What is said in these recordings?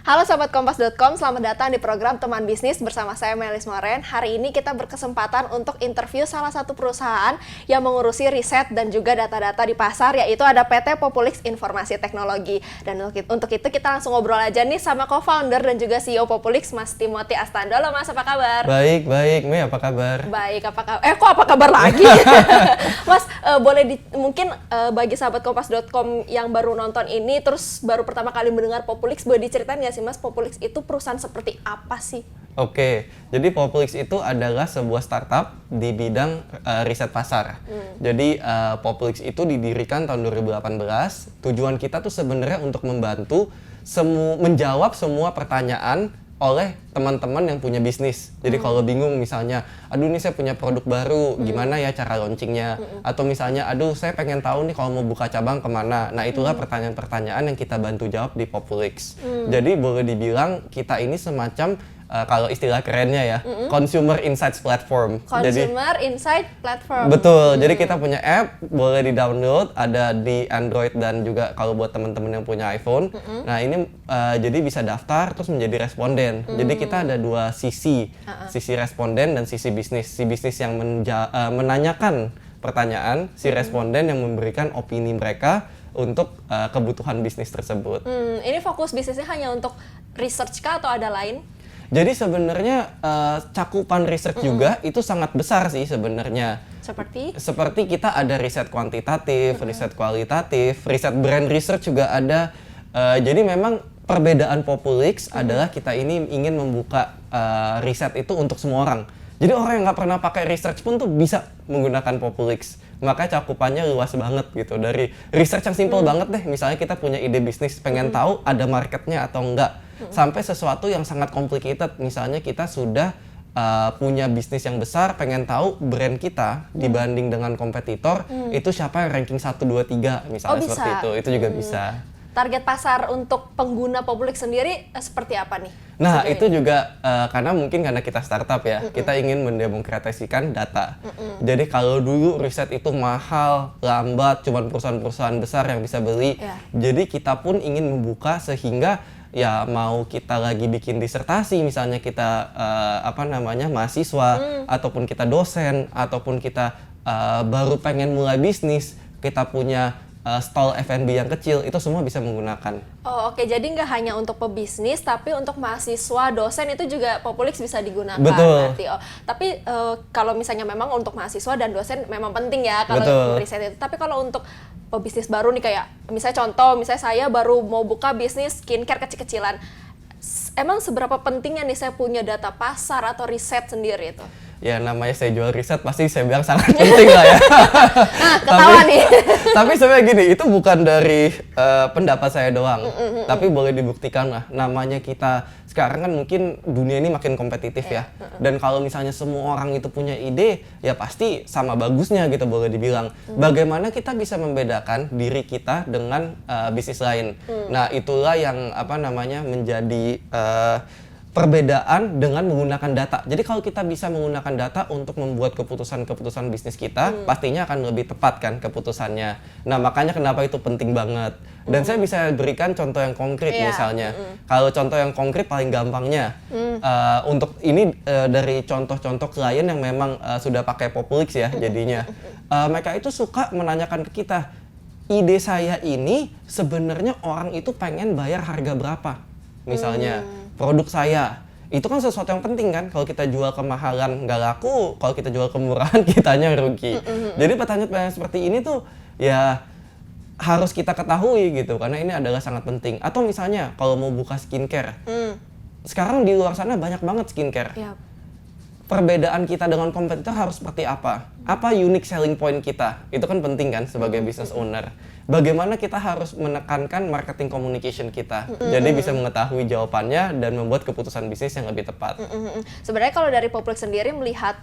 Halo Sobat Kompas.com, selamat datang di program Teman Bisnis bersama saya Melis Moren. Hari ini kita berkesempatan untuk interview salah satu perusahaan yang mengurusi riset dan juga data-data di pasar, yaitu ada PT Populix Informasi Teknologi. Dan untuk itu kita langsung ngobrol aja nih sama co-founder dan juga CEO Populix, Mas Timothy Astando. Halo Mas, apa kabar? Baik, Mei, apa kabar? Baik, apa kabar? Kok apa kabar lagi? Mas, boleh mungkin bagi sahabat Kompas.com yang baru nonton ini, terus baru pertama kali mendengar Populix, boleh diceritain nggak sih Mas, Populix itu perusahaan seperti apa sih? Oke, jadi Populix itu adalah sebuah startup di bidang riset pasar. Jadi Populix itu didirikan tahun 2018. Tujuan kita tuh sebenarnya untuk membantu menjawab semua pertanyaan oleh teman-teman yang punya bisnis. Jadi kalau bingung misalnya, aduh ini saya punya produk baru, gimana ya cara launchingnya? Atau misalnya, aduh saya pengen tahu nih kalau mau buka cabang kemana? Nah itulah pertanyaan-pertanyaan yang kita bantu jawab di Populix. Jadi boleh dibilang kita ini semacam kalau istilah kerennya ya, Consumer Insights Platform. Consumer Insight Platform. Betul, jadi kita punya app, boleh di-download, ada di Android dan juga kalau buat teman-teman yang punya iPhone. Nah ini jadi bisa daftar terus menjadi responden. Jadi kita ada dua sisi, sisi responden dan sisi bisnis. Si bisnis yang menanyakan pertanyaan, si responden yang memberikan opini mereka untuk kebutuhan bisnis tersebut. Ini fokus bisnisnya hanya untuk research kah atau ada lain? Jadi sebenarnya cakupan research juga itu sangat besar sih sebenarnya. Seperti kita ada riset kuantitatif, riset kualitatif, riset brand research juga ada. Jadi memang perbedaan Populix adalah kita ini ingin membuka riset itu untuk semua orang. Jadi orang yang nggak pernah pakai research pun tuh bisa menggunakan Populix. Makanya cakupannya luas banget gitu. Dari research yang simple banget deh, misalnya kita punya ide bisnis, pengen tahu ada marketnya atau enggak. Sampai sesuatu yang sangat complicated, misalnya kita sudah punya bisnis yang besar, pengen tahu brand kita dibanding dengan kompetitor, itu siapa yang ranking 1, 2, 3 misalnya seperti itu juga bisa. Target pasar untuk pengguna Populix sendiri seperti apa nih? Nah itu juga karena kita startup ya, kita ingin mendemokratisasikan data. Jadi kalau dulu riset itu mahal, lambat, cuma perusahaan-perusahaan besar yang bisa beli. Jadi kita pun ingin membuka sehingga ya mau kita lagi bikin disertasi, misalnya kita mahasiswa, ataupun kita dosen, ataupun kita baru pengen mulai bisnis, kita punya stall F&B yang kecil, itu semua bisa menggunakan. Oh oke, jadi nggak hanya untuk pebisnis, tapi untuk mahasiswa, dosen itu juga Populix bisa digunakan. Betul. Berarti. Tapi kalau misalnya memang untuk mahasiswa dan dosen memang penting ya kalau riset itu. Tapi kalau untuk pebisnis baru nih, kayak misalnya saya baru mau buka bisnis skincare kecil-kecilan. Emang seberapa pentingnya nih saya punya data pasar atau riset sendiri itu? Ya namanya saya jual riset pasti saya bilang sangat penting lah ya. Ketawa nih. Tapi sebenarnya gini, itu bukan dari pendapat saya doang. Tapi boleh dibuktikan lah. Namanya kita sekarang kan mungkin dunia ini makin kompetitif ya. Dan kalau misalnya semua orang itu punya ide, ya pasti sama bagusnya gitu boleh dibilang. Bagaimana kita bisa membedakan diri kita dengan bisnis lain. Nah itulah yang menjadi perbedaan dengan menggunakan data. Jadi kalau kita bisa menggunakan data untuk membuat keputusan-keputusan bisnis kita, pastinya akan lebih tepat kan keputusannya. Nah makanya kenapa itu penting banget. Dan saya bisa berikan contoh yang konkret misalnya. Kalau contoh yang konkret paling gampangnya, untuk ini dari contoh-contoh klien yang memang sudah pakai Populix ya jadinya. Mereka itu suka menanyakan ke kita, ide saya ini sebenarnya orang itu pengen bayar harga berapa? Misalnya produk saya, itu kan sesuatu yang penting kan. Kalau kita jual kemahalan nggak laku, kalau kita jual kemurahan kitanya rugi. Jadi pertanyaan-pertanyaan seperti ini tuh ya harus kita ketahui gitu, karena ini adalah sangat penting. Atau misalnya kalau mau buka skincare, sekarang di luar sana banyak banget skincare. Perbedaan kita dengan kompetitor harus seperti apa? Apa unique selling point kita? Itu kan penting kan sebagai business owner. Bagaimana kita harus menekankan marketing communication kita, jadi bisa mengetahui jawabannya dan membuat keputusan bisnis yang lebih tepat. Sebenarnya kalau dari Populix sendiri melihat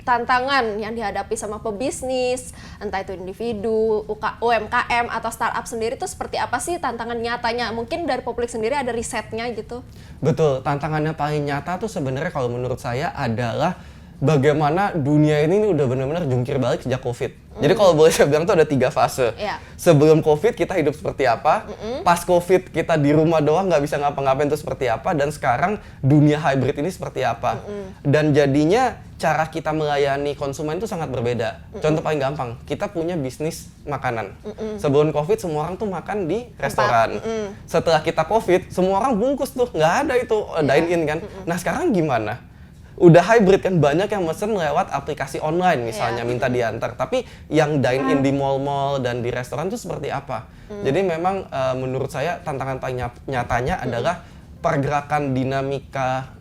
tantangan yang dihadapi sama pebisnis, entah itu individu, UMKM atau startup sendiri, itu seperti apa sih tantangan nyatanya? Mungkin dari Populix sendiri ada risetnya gitu? Betul, tantangannya paling nyata tuh sebenarnya kalau menurut saya adalah bagaimana dunia ini udah benar-benar jungkir balik sejak COVID. Jadi kalau boleh saya bilang tuh ada 3 fase. Iya. Sebelum COVID kita hidup seperti apa, pas COVID kita di rumah doang nggak bisa ngapa-ngapain itu seperti apa, dan sekarang dunia hybrid ini seperti apa. Dan jadinya cara kita melayani konsumen itu sangat berbeda. Contoh paling gampang, kita punya bisnis makanan. Sebelum COVID semua orang tuh makan di restoran. Setelah kita COVID semua orang bungkus tuh, nggak ada itu dine in kan. Nah sekarang gimana? Udah hybrid kan, banyak yang mesen lewat aplikasi online misalnya, minta diantar. Tapi yang dine in di mall-mall dan di restoran itu seperti apa? Jadi memang menurut saya tantangan paling nyatanya adalah pergerakan dinamika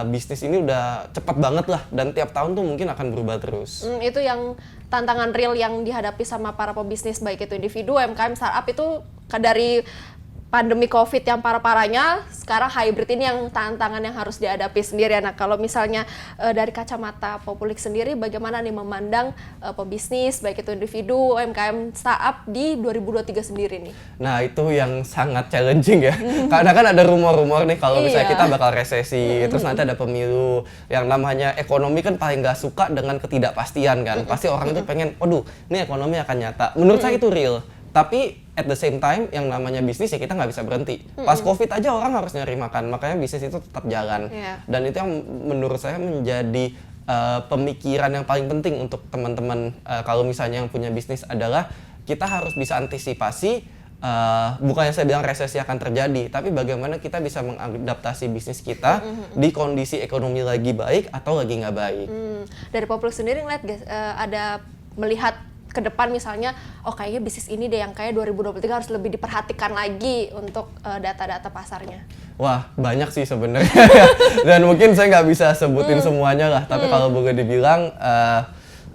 bisnis ini udah cepat banget lah, dan tiap tahun tuh mungkin akan berubah terus. Itu yang tantangan real yang dihadapi sama para pebisnis, baik itu individu, UMKM, startup, itu dari pandemi COVID yang parah-parahnya, sekarang hybrid ini yang tantangan yang harus dihadapi sendiri. Nah, kalau misalnya dari kacamata Populik sendiri, bagaimana nih memandang pebisnis, baik itu individu, UMKM, startup di 2023 sendiri nih? Nah, itu yang sangat challenging ya. Karena kan ada rumor-rumor nih kalau misalnya kita bakal resesi, terus nanti ada pemilu. Yang namanya ekonomi kan paling nggak suka dengan ketidakpastian kan. Pasti orang itu pengen, aduh, ini ekonomi akan nyata. Menurut saya itu real. Tapi at the same time, yang namanya bisnis ya kita nggak bisa berhenti. Pas COVID aja orang harus nyari makan, makanya bisnis itu tetap jalan. Dan itu yang menurut saya menjadi pemikiran yang paling penting untuk teman-teman kalau misalnya yang punya bisnis adalah kita harus bisa antisipasi, bukannya saya bilang resesi akan terjadi, tapi bagaimana kita bisa mengadaptasi bisnis kita di kondisi ekonomi lagi baik atau lagi nggak baik. Dari Populik sendiri ngeliat ada melihat ke depan misalnya, oh kayaknya bisnis ini deh yang kayak 2023 harus lebih diperhatikan lagi untuk data-data pasarnya? Wah, banyak sih sebenarnya. Dan mungkin saya nggak bisa sebutin semuanya lah, tapi kalau boleh dibilang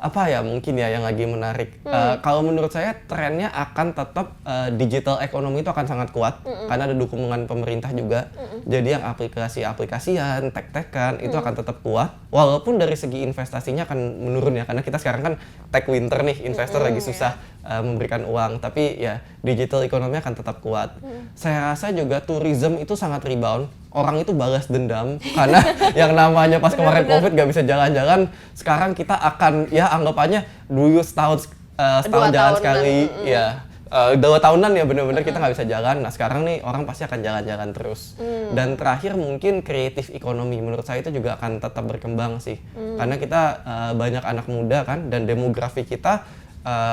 apa ya mungkin ya yang lagi menarik. Kalau menurut saya trennya akan tetap digital ekonomi itu akan sangat kuat karena ada dukungan pemerintah juga. Jadi yang aplikasi-aplikasian, tech-tekan itu akan tetap kuat. Walaupun dari segi investasinya akan menurun ya, karena kita sekarang kan tech winter nih, investor lagi susah memberikan uang. Tapi ya digital ekonomi akan tetap kuat. Saya rasa juga tourism itu sangat rebound. Orang itu balas dendam karena yang namanya pas kemarin COVID gak bisa jalan-jalan, sekarang kita akan ya anggapannya dulu setahun jalan sekali, ya 2 tahunan ya benar-benar kita nggak bisa jalan. Nah sekarang nih orang pasti akan jalan-jalan terus. Dan terakhir mungkin kreatif ekonomi menurut saya itu juga akan tetap berkembang sih, karena kita banyak anak muda kan, dan demografi kita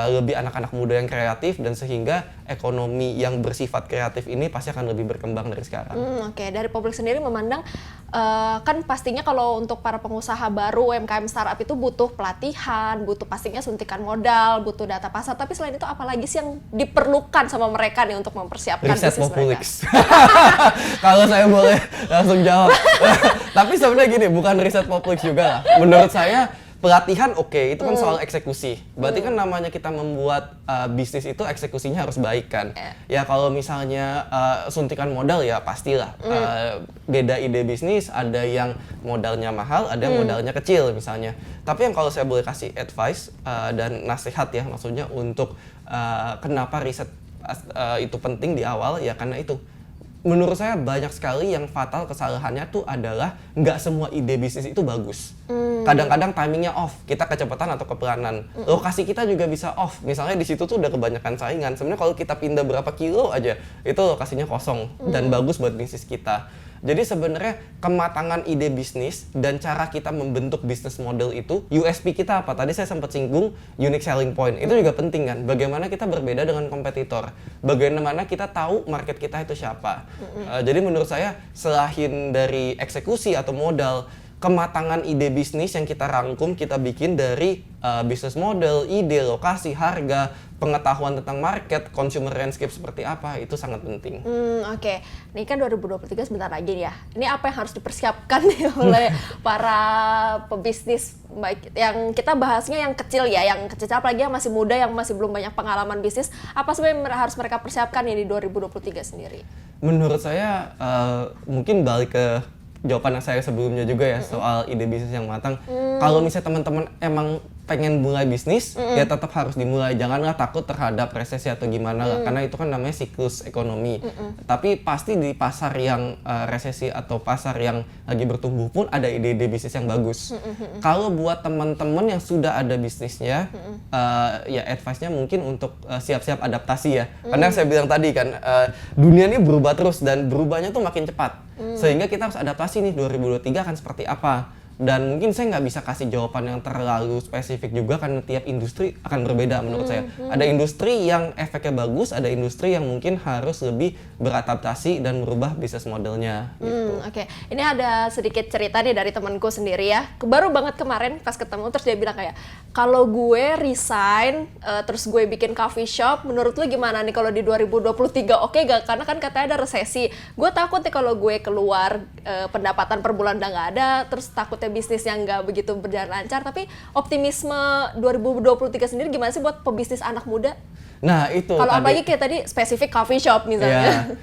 lebih anak-anak muda yang kreatif, dan sehingga ekonomi yang bersifat kreatif ini pasti akan lebih berkembang dari sekarang. Oke. Dari Publik sendiri memandang kan pastinya kalau untuk para pengusaha baru, UMKM, startup itu butuh pelatihan, butuh pastinya suntikan modal, butuh data pasar. Tapi selain itu apalagi sih yang diperlukan sama mereka nih untuk mempersiapkan Riset bisnis Populik. mereka? Kalau saya boleh langsung jawab. Tapi sebenarnya gini, bukan riset Populik juga lah. Menurut saya pelatihan oke, itu kan soal eksekusi. Berarti kan namanya kita membuat bisnis itu eksekusinya harus baik kan. Ya kalau misalnya suntikan modal ya pastilah. Beda ide bisnis, ada yang modalnya mahal, ada yang modalnya kecil misalnya. Tapi yang kalau saya boleh kasih advice dan nasihat ya, maksudnya untuk kenapa riset itu penting di awal, ya karena itu. Menurut saya banyak sekali yang fatal kesalahannya tuh adalah nggak semua ide bisnis itu bagus. Kadang-kadang timingnya off, kita kecepatan atau kepelanan. Lokasi kita juga bisa off. Misalnya di situ tuh udah kebanyakan saingan. Sebenarnya kalau kita pindah berapa kilo aja, itu lokasinya kosong dan bagus buat bisnis kita. Jadi sebenarnya kematangan ide bisnis dan cara kita membentuk bisnis model itu, USP kita apa? Tadi saya sempat singgung unique selling point. Itu juga penting kan. Bagaimana kita berbeda dengan kompetitor. Bagaimana kita tahu market kita itu siapa. Jadi menurut saya selain dari eksekusi atau modal, kematangan ide bisnis yang kita rangkum, kita bikin dari bisnis model, ide, lokasi, harga, pengetahuan tentang market, consumer landscape seperti apa, itu sangat penting. Oke. Ini kan 2023 sebentar lagi nih ya. Ini apa yang harus dipersiapkan nih oleh para pebisnis, baik yang kita bahasnya yang kecil ya, yang kecil apalagi yang masih muda, yang masih belum banyak pengalaman bisnis, apa sebenarnya yang harus mereka persiapkan ya di 2023 sendiri? Menurut saya mungkin balik ke jawaban yang saya sebelumnya juga ya, soal ide bisnis yang matang. Kalau misalnya teman-teman emang pengen mulai bisnis, ya tetap harus dimulai. Janganlah takut terhadap resesi atau gimana lah, karena itu kan namanya siklus ekonomi. Tapi pasti di pasar yang resesi atau pasar yang lagi bertumbuh pun ada ide-ide bisnis yang bagus. Kalau buat teman-teman yang sudah ada bisnisnya, ya advice-nya mungkin untuk siap-siap adaptasi ya. Karena yang saya bilang tadi kan, dunia ini berubah terus dan berubahnya tuh makin cepat. Sehingga kita harus adaptasi nih 2023 akan seperti apa. Dan mungkin saya nggak bisa kasih jawaban yang terlalu spesifik juga karena tiap industri akan berbeda menurut saya. Ada industri yang efeknya bagus, ada industri yang mungkin harus lebih beradaptasi dan merubah bisnis modelnya. Gitu. Oke. Ini ada sedikit cerita nih dari temanku sendiri ya. Baru banget kemarin pas ketemu terus dia bilang kayak, kalau gue resign, terus gue bikin coffee shop, menurut lu gimana nih kalau di 2023? Oke gak? Karena kan katanya ada resesi. Gue takut nih kalau gue keluar, pendapatan per bulan udah nggak ada, terus takutnya bisnis yang nggak begitu berjalan lancar. Tapi optimisme 2023 sendiri gimana sih buat pebisnis anak muda? Nah itu Kalau tadi. apalagi kayak tadi spesifik coffee shop misalnya. Ya.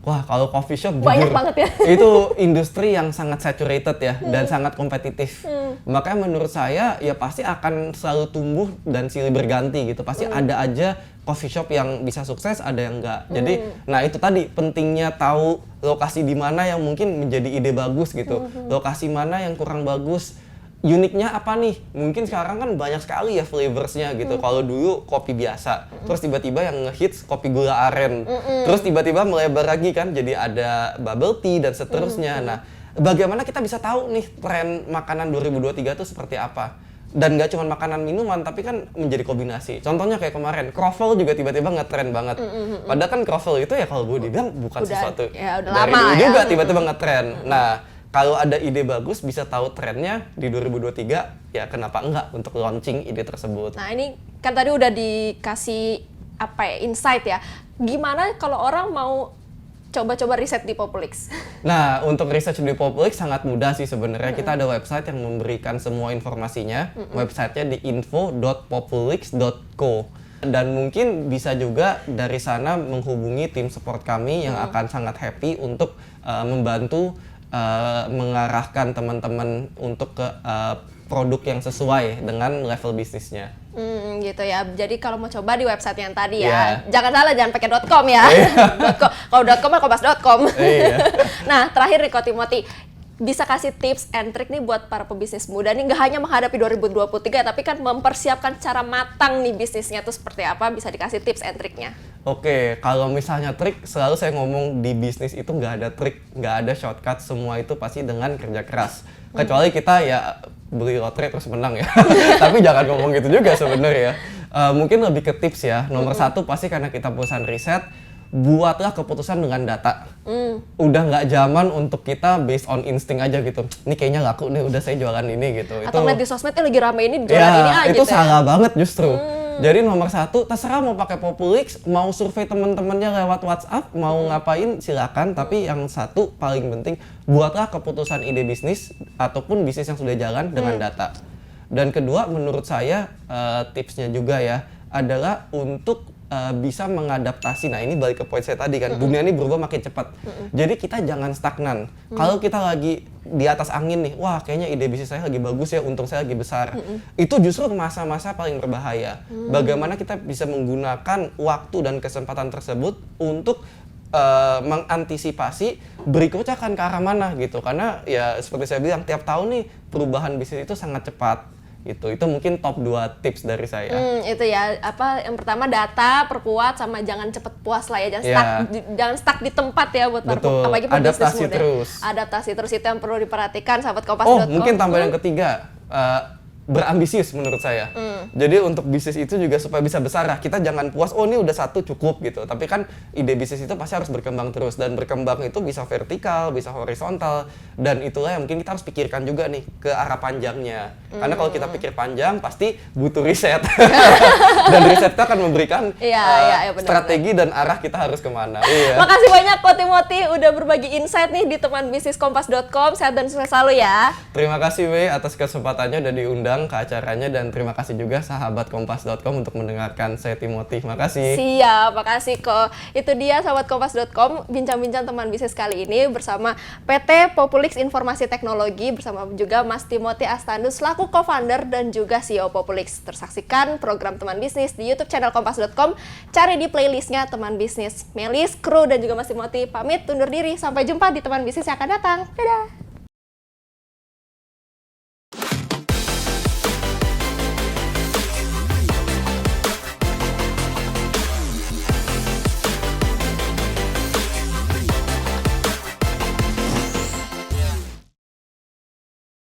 Wah, kalau coffee shop Banyak jujur, banget ya. itu industri yang sangat saturated ya dan sangat kompetitif. Makanya menurut saya ya pasti akan selalu tumbuh dan silih berganti gitu. Pasti ada aja coffee shop yang bisa sukses, ada yang enggak. Jadi, nah itu tadi pentingnya tahu lokasi di mana yang mungkin menjadi ide bagus gitu. Lokasi mana yang kurang bagus. Uniknya apa nih? Mungkin sekarang kan banyak sekali ya flavorsnya gitu. Kalau dulu kopi biasa, terus tiba-tiba yang ngehits kopi gula aren, terus tiba-tiba melebar lagi kan, jadi ada bubble tea dan seterusnya. Nah, bagaimana kita bisa tahu nih tren makanan 2023 itu seperti apa? Dan nggak cuma makanan minuman, tapi kan menjadi kombinasi. Contohnya kayak kemarin, croffle juga tiba-tiba ngetren banget. Padahal kan croffle itu ya kalau gue dibilang bukan sesuatu ya udah dari lama dulu ya. juga tiba-tiba ngetren. Nah, kalau ada ide bagus bisa tahu trennya di 2023, ya kenapa enggak untuk launching ide tersebut. Nah ini kan tadi udah dikasih apa ya, insight ya. Gimana kalau orang mau coba-coba riset di Populix? Nah, untuk research di Populix sangat mudah sih sebenarnya. Kita ada website yang memberikan semua informasinya. Websitenya di info.populix.co. Dan mungkin bisa juga dari sana menghubungi tim support kami yang akan sangat happy untuk membantu mengarahkan teman-teman untuk ke produk yang sesuai dengan level bisnisnya. Gitu ya. Jadi kalau mau coba di website yang tadi ya, Iya. jangan salah, jangan pakai .com ya. .com. Kalau .com mah kompas.com. Iya. Nah, terakhir nih Ko Timothy, bisa kasih tips and trick nih buat para pebisnis muda nih, nggak hanya menghadapi 2023 tapi kan mempersiapkan cara matang nih bisnisnya tuh seperti apa, bisa dikasih tips and tricknya. Oke, kalau misalnya trik, selalu saya ngomong di bisnis itu nggak ada trik, nggak ada shortcut, semua itu pasti dengan kerja keras. Kecuali kita ya beli lotre terus menang ya. Tapi jangan ngomong gitu juga sebenarnya. Mungkin lebih ke tips ya. Nomor satu pasti karena kita perusahaan riset, buatlah keputusan dengan data. Udah nggak zaman untuk kita based on insting aja gitu. Ini kayaknya laku nih, udah saya jualan ini gitu. Atau lihat di sosmed lagi rame ini, jualan Ya, ini aja itu gitu ya. salah banget justru. Jadi nomor satu, terserah mau pakai Populix, mau survei teman-temannya lewat WhatsApp, mau ngapain silakan. Tapi yang satu paling penting, buatlah keputusan ide bisnis ataupun bisnis yang sudah jalan dengan data. Dan kedua, menurut saya tipsnya juga ya adalah untuk bisa mengadaptasi. Nah ini balik ke poin saya tadi kan, dunia ini berubah makin cepat. Jadi kita jangan stagnan. Kalau kita lagi di atas angin nih, wah kayaknya ide bisnis saya lagi bagus ya, untung saya lagi besar. Itu justru masa-masa paling berbahaya. Bagaimana kita bisa menggunakan waktu dan kesempatan tersebut untuk mengantisipasi berikutnya akan ke arah mana gitu. Karena ya seperti saya bilang, tiap tahun nih perubahan bisnis itu sangat cepat. Itu mungkin top 2 tips dari saya. Itu ya, apa yang pertama data, perkuat, sama jangan cepet puas lah ya, jangan stuck di tempat ya buat para Betul. apalagi pebisnis Adaptasi muda. terus. Adaptasi terus itu yang perlu diperhatikan sahabat kompas.com. Oh, mungkin tambahan yang ketiga, berambisius menurut saya. Jadi untuk bisnis itu juga supaya bisa besar lah, kita jangan puas, oh ini udah satu cukup gitu. Tapi kan ide bisnis itu pasti harus berkembang terus, dan berkembang itu bisa vertikal, bisa horizontal, dan itulah yang mungkin kita harus pikirkan juga nih ke arah panjangnya. Karena kalau kita pikir panjang pasti butuh riset. Dan riset itu akan memberikan benar, strategi dan arah kita harus kemana. Iya. Makasih banyak Ko Timothy udah berbagi insight nih di teman bisnis kompas.com. Sehat dan sukses selalu ya. Terima kasih Wei atas kesempatannya udah diundang. diundang ke acaranya, dan terima kasih juga sahabat kompas.com untuk mendengarkan saya Timothy. Makasih. Siap, makasih kok. Itu dia sahabat kompas.com, bincang-bincang teman bisnis kali ini bersama PT Populix Informasi Teknologi bersama juga Mas Timothy Astandus selaku co-founder dan juga CEO Populix. Tersaksikan program teman bisnis di YouTube channel kompas.com, cari di playlistnya teman bisnis. Melis, kru dan juga Mas Timothy pamit undur diri. Sampai jumpa di teman bisnis yang akan datang. Dadah.